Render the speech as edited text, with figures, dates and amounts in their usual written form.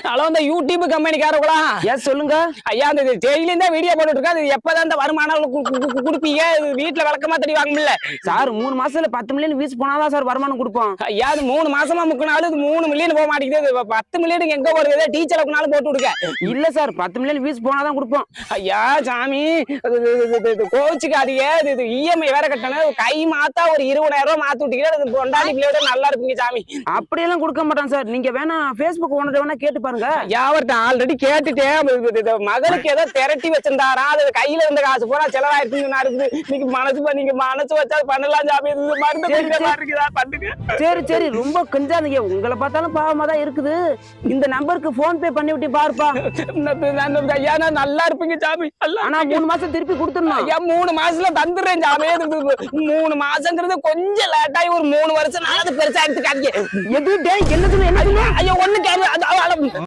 Hello, இந்த YouTube கம்பெனிக்காரங்களா? S சொல்லுங்க. ஐயா, அந்த டெய்லியும் தான் வீடியோ போட்டுட்டு இருக்கா. அது எப்பதான் இந்த வருமானம் குடுப்பீங்க? வீட்டுல விளக்கமா தடி வாங்கல சார் 3 மாசத்துல 10 மில்லியன் வியூஸ் போனாதான் சார் வருமானம் கொடுப்போம். ஐயா, அது 3 மாசமா முக்கினாலும் இது 3 மில்லியன் போக மாட்டேங்குது. 10 மில்லியன் எங்க போறது? டீச்சர் அளவுக்குனாலும் போட்டு விடுங்க. இல்ல சார் 10 மில்லியன் வியூஸ் போனாதான் கொடுப்போம். ஐயா சாமி, கோச்சுக்காதீங்க. இது இஎம்ஐ வேற கட்டணும். கை மாத்தா ஒரு 20,000 ரூபாய் மாத்தி விட்டீங்கன்னா கொண்டாடி பிள்ளையோட நல்லா இருப்பீங்க சாமி. அப்படியெல்லாம் கொடுக்க மாட்டான் சார். நீங்க வேணா Facebook ஓனர் வேணா கேட்டு பாருங்க. யாவர்ட்ட ஆல்ரெடி கேட்டுட்டேன். மகளுக்கு ஏதோ திரட்டி வச்சிருந்தாரா, அது கையில இருந்த காசு போனா செலவாயிருக்குன்னு நீங்க மனசு வச்சா பண்ணலாம் சாமி. பண்ணுங்க. சரி சரி, ரொம்ப கஞ்சாதீங்க. உங்களை பார்த்தாலும் பாவமா தான் இருக்குது. இந்த நம்பருக்கு போன் பே பண்ணி விட்டு பாருப்பா. ஐயா, நான் நல்லா இருப்பீங்க சாமி. ஆனா 3 மாசம் திருப்பி கொடுத்துடணும். ஐயா, 3 மாசத்துல தந்துடுறேன் சாமி. 3 மாசங்கிறது கொஞ்சம் லேட் ஆகி ஒரு 3 வருஷம் நான் அது பெருசா எடுத்துக்காதீங்க. எது என்னது? ஐயா, ஒண்ணு கேமரா